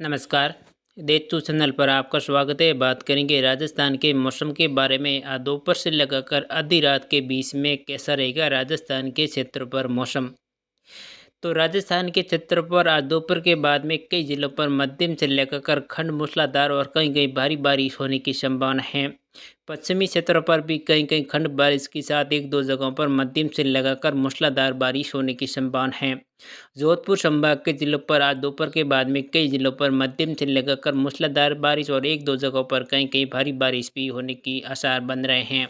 नमस्कार। देशतू चैनल पर आपका स्वागत है। बात करेंगे राजस्थान के मौसम के बारे में। आज दोपहर से लगाकर आधी रात के बीच में कैसा रहेगा राजस्थान के क्षेत्र पर मौसम। तो राजस्थान के क्षेत्र पर आज दोपहर के बाद में कई जिलों पर मध्यम से लेकर खंड मूसलाधार और कहीं कहीं भारी बारिश होने की संभावना है। पश्चिमी क्षेत्रों पर भी कहीं कहीं खंड बारिश के साथ एक दो जगहों पर मध्यम से लगाकर मूसलाधार बारिश होने की संभावना है। जोधपुर संभाग के जिलों पर आज दोपहर के बाद में कई जिलों पर मध्यम से लगाकर मूसलाधार बारिश और एक दो जगहों पर कहीं कहीं भारी बारिश भी होने की आसार बन रहे हैं।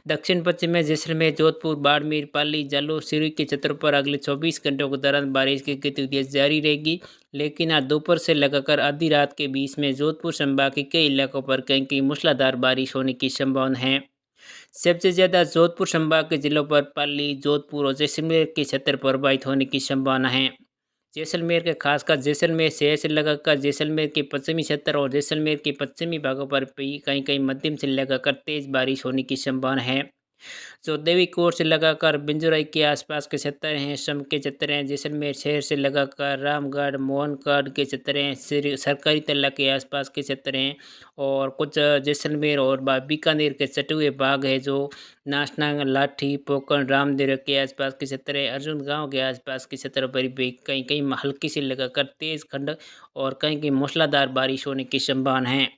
दक्षिण पश्चिम में जैसलमेर, जोधपुर, बाड़मेर, पाली, जालौर, सिरोही के क्षेत्रों पर अगले 24 घंटों के दौरान बारिश की गतिविधियां जारी रहेगी। लेकिन आज दोपहर से लगाकर आधी रात के बीच में जोधपुर संभाग के कई इलाकों पर कहीं कहीं मूसलाधार बारिश होने की संभावना है। सबसे ज्यादा जोधपुर संभाग के जिलों पर पाली, जोधपुर और जैसलमेर के क्षेत्र प्रभावित होने की संभावना है। जैसलमेर के खासकर जैसलमेर शहर से लगाकर जैसलमेर के पश्चिमी क्षेत्र और जैसलमेर के पश्चिमी भागों पर भी कहीं कहीं मध्यम से लगाकर तेज बारिश होने की संभावना है। जो देवीकोट से लगाकर बिंजोराई के आसपास के क्षेत्र हैं, सम के क्षेत्र हैं, जैसलमेर शहर से लगाकर रामगढ़, मोहनगढ़ के क्षेत्र हैं, सरकारी तल्ला के आसपास के क्षेत्र हैं और कुछ जैसलमेर और बीकानेर के सटे हुए भाग है जो नाचना, लाठी, पोकरण, रामदेव के आसपास के क्षेत्र है, अर्जुन गांव के आसपास के क्षेत्र पर भी कहीं कहीं हल्की से लगाकर तेज खंड और कहीं कहीं मूसलाधार बारिश होने की संभावना है।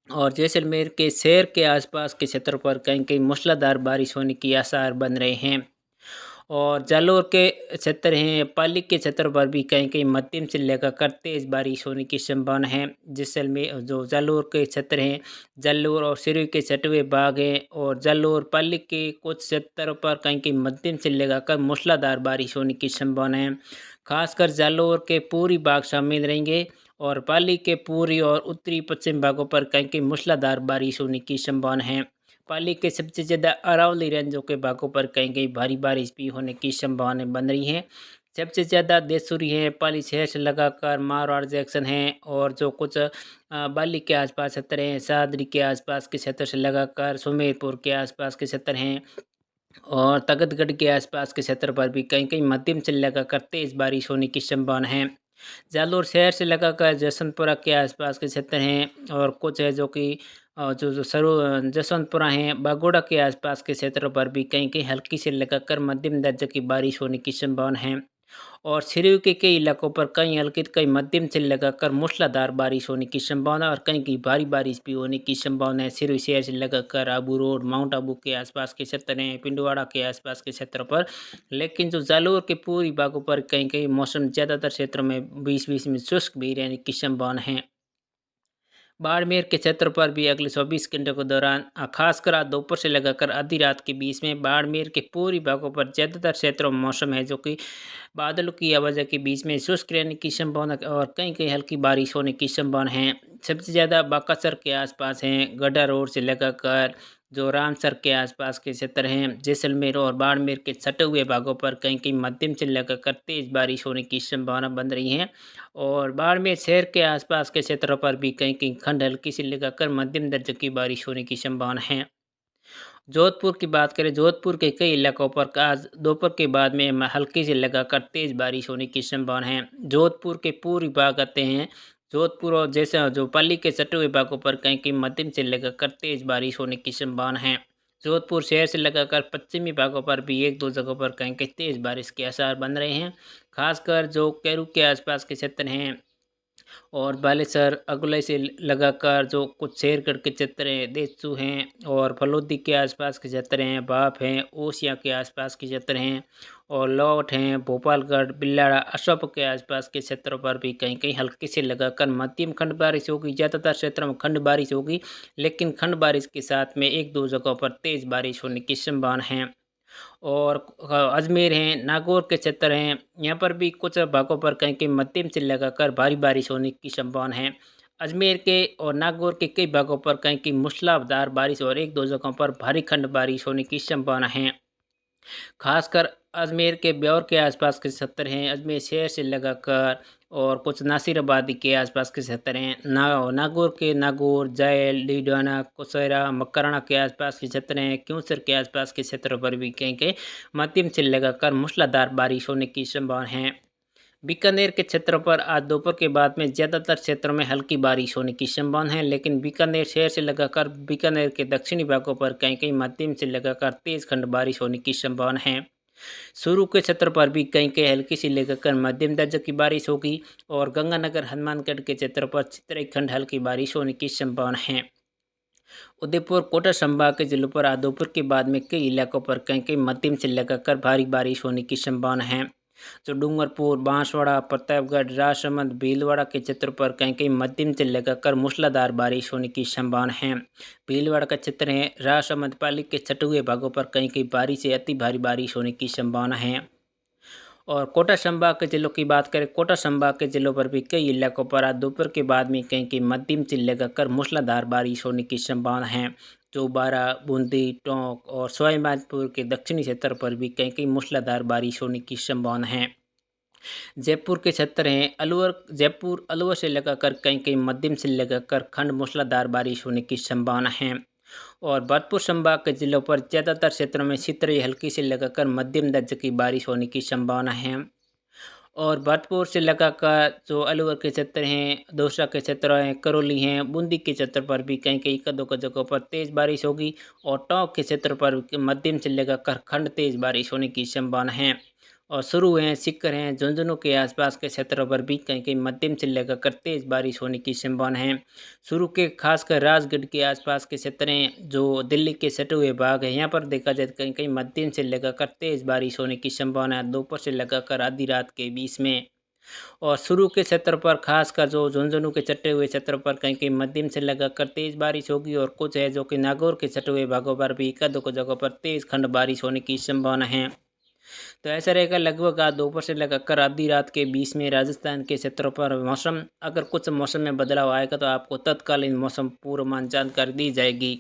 और जैसलमेर के शहर के आसपास के क्षेत्र पर कहीं कहीं मूसलाधार बारिश होने की आसार बन रहे हैं। और जालौर के क्षेत्र हैं, पाली के क्षेत्र पर भी कहीं कहीं मध्यम से लेकर तेज बारिश होने की संभावना है। जैसलमेर जो जालौर के क्षेत्र हैं, जालौर और सिरोही के सटे हुए भाग हैं और जालौर पाली के कुछ क्षेत्रों पर कहीं कहीं मध्यम से लेकर मूसलाधार बारिश होने की संभावना है। खासकर जालौर के पूरी भाग शामिल रहेंगे और पाली के पूर्वी और उत्तरी पश्चिम भागों पर कहीं कहीं मूसलाधार बारिश होने की संभावना है। पाली के सबसे ज़्यादा अरावली रेंजों के भागों पर कहीं कहीं भारी बारिश भी होने की संभावना बन रही है। सबसे ज़्यादा देसूरी है, पाली शहर से लगाकर मारवाड़ जंक्शन है और जो कुछ बाली के आसपास क्षेत्र हैं, सादरी के आसपास के क्षेत्र से लगाकर सुमेरपुर के आसपास के क्षेत्र हैं और तगतगढ़ के आसपास के क्षेत्र पर भी कहीं कहीं मध्यम से लगाकर तेज बारिश होने की संभावना है। जालौर शहर से लगाकर जसवंतपुरा के आसपास के क्षेत्र हैं और कुछ है जो कि जो जो सरो जसवंतपुरा हैं, बागोड़ा के आसपास के क्षेत्रों पर भी कहीं कहीं हल्की से लगाकर मध्यम दर्जे की बारिश होने की संभावना है। और सिरोही के कई इलाकों पर कहीं हल्की कहीं मध्यम से लगाकर मूसलाधार बारिश होने की संभावना और कहीं कहीं भारी बारिश भी होने की संभावना है। सिरोही शहर से लगाकर आबू रोड, माउंट आबू के आसपास के क्षेत्र हैं, पिंडवाड़ा के आसपास के क्षेत्र पर। लेकिन जो जालौर के पूर्वी भागों पर कहीं कहीं मौसम ज़्यादातर क्षेत्रों में बीच बीच में शुष्क भी रहने की संभावना है। बाड़मेर के क्षेत्र पर भी अगले 24 घंटों के दौरान खासकर आज दोपहर से लगाकर आधी रात के बीच में बाड़मेर के पूर्वी भागों पर ज़्यादातर क्षेत्रों में मौसम है जो कि बादलों की आवाज़ के बीच में शुष्क रहने की संभावना और कहीं कहीं हल्की बारिश होने की संभावना है। सबसे ज़्यादा बाकासर के आसपास हैं, गड्ढा रोड से लगाकर जो रामसर के आसपास के क्षेत्र हैं, जैसलमेर और बाड़मेर के सटे हुए भागों पर कहीं कहीं मध्यम से लगाकर तेज बारिश होने की संभावना बन रही है। और बाड़मेर शहर के आसपास के क्षेत्रों पर भी कहीं कहीं खंड हल्की से लगाकर मध्यम दर्जे की बारिश होने की संभावना है। जोधपुर की बात करें, जोधपुर के कई इलाकों पर आज दोपहर के बाद में हल्की से लगाकर तेज बारिश होने की संभावना है। जोधपुर के पूर्वी भाग आते हैं, जोधपुर और जैसे जो पाली के सटे हुए भागों पर कहीं कहीं मध्यम से लगाकर तेज बारिश होने की संभावना है। जोधपुर शहर से लगाकर पश्चिमी भागों पर भी एक दो जगहों पर कहीं कहीं तेज बारिश के आसार बन रहे हैं। खासकर जो कैरू के आसपास के क्षेत्र हैं और बालेसर अगुलाई से लगाकर जो कुछ शेरगढ़ के क्षेत्र हैं, देसू हैं और फलोदी के आसपास के क्षेत्र हैं, बाप हैं, ओसिया के आसपास के क्षेत्र हैं और लौट हैं, भोपालगढ़, बिल्लाड़ा, अशोक के आसपास के क्षेत्रों पर भी कहीं कहीं हल्की से लगाकर मध्यम खंड बारिश होगी। ज़्यादातर क्षेत्रों में खंड बारिश होगी, लेकिन खंड बारिश के साथ में एक दो जगहों पर तेज बारिश होने की संभावना है। और अजमेर हैं, नागौर के क्षेत्र हैं, यहाँ पर भी कुछ भागों पर कहीं कहीं मध्यम से लगाकर भारी बारिश होने की संभावना है। अजमेर के और नागौर के कई भागों पर कहीं कहीं मूसलाधार बारिश और एक दो जगहों पर भारी खंड बारिश होने की संभावना है। खासकर अजमेर के ब्यौर के आसपास के क्षेत्र हैं, अजमेर शहर से लगाकर और कुछ नासिराबादी के आसपास के क्षेत्र हैं, नागौर के नागौर, जायल, डीडाना, कुसैरा, मकराना के आसपास के क्षेत्र हैं, क्यूंसर के आसपास के क्षेत्रों पर भी कहीं कहीं मध्यम से लगाकर मूसलाधार बारिश होने की संभावना है। बीकानेर के क्षेत्रों पर आज दोपहर के बाद में ज़्यादातर क्षेत्रों में हल्की बारिश होने की संभावना है, लेकिन बीकानेर शहर से लगाकर बीकानेर के दक्षिणी भागों पर कहीं कहीं मध्यम से लगाकर तेज खंड बारिश होने की संभावना है। शुरू के क्षेत्र पर भी कहीं कहीं हल्की से लेकर मध्यम दर्जे की बारिश होगी और गंगानगर हनुमानगढ़ के क्षेत्र पर चित्तरखंड हल्की बारिश होने की संभावना है। उदयपुर कोटा संभाग के जिलों पर आज दोपहर के बाद में कई इलाकों पर कहीं कहीं मध्यम से लगाकर भारी बारिश होने की संभावना है। जो डूंगरपुर, बांसवाड़ा, प्रतापगढ़, राजसमंद, भीलवाड़ा के क्षेत्र पर कहीं कहीं मध्यम से लगाकर मूसलाधार बारिश होने की संभावना है। भीलवाड़ा का क्षेत्र है, राजसमंद पाली के छठे भागों पर कहीं कहीं भारी से अति भारी बारिश होने की संभावना है। और कोटा संभाग के जिलों की बात करें, कोटा संभाग के जिलों पर भी कई इलाकों पर आज दोपहर के बाद में कहीं कहीं मध्यम से लगाकर मूसलाधार बारिश होने की संभावना है। जो बारा, बूंदी, टोंक और सवाईमाधोपुर के दक्षिणी क्षेत्र पर भी कहीं कहीं मूसलाधार बारिश होने की संभावना है। जयपुर के क्षेत्र हैं अलवर, जयपुर अलवर से लगाकर कहीं कहीं मध्यम से लगाकर खंड मूसलाधार बारिश होने की संभावना है। और भरतपुर संभाग के जिलों पर ज़्यादातर क्षेत्रों में शीतलहर हल्की से लगाकर मध्यम दर्जे की बारिश होने की संभावना है। और भरतपुर से लगाकर जो अलवर के क्षेत्र हैं, दौसा के क्षेत्र हैं, करौली हैं, बूंदी के क्षेत्र पर भी कहीं कहीं एक दो जगहों पर तेज़ बारिश होगी और टोंक के क्षेत्र पर मध्यम से लगाकर खंड तेज़ बारिश होने की संभावना है। और शुरू हैं सीकर हैं, झुंझुनू के आसपास के क्षेत्रों पर भी कहीं कहीं मध्यम से लगाकर तेज़ बारिश होने की संभावना है। शुरू के खासकर राजगढ़ के आसपास के क्षेत्र हैं, जो दिल्ली के सटे हुए भाग है, यहाँ पर देखा जाए कहीं कहीं मध्यम से लगाकर तेज़ बारिश होने की संभावना है दोपहर से लगाकर आधी रात के बीच में। और शुरू के क्षेत्र पर खासकर जो झुंझुनू के चटे हुए क्षेत्र पर कहीं कहीं मध्यम से लगाकर तेज़ बारिश होगी और कुछ है जो कि नागौर के चटे हुए भागों पर भी एक दो जगहों पर तेज़ खंड बारिश होने की संभावना है। तो ऐसा रहेगा लगभग आज दोपहर से लगाकर आधी रात के बीच में राजस्थान के क्षेत्रों पर मौसम। अगर कुछ मौसम में बदलाव आएगा तो आपको तत्कालीन मौसम पूर्वानुमान जानकारी दी जाएगी।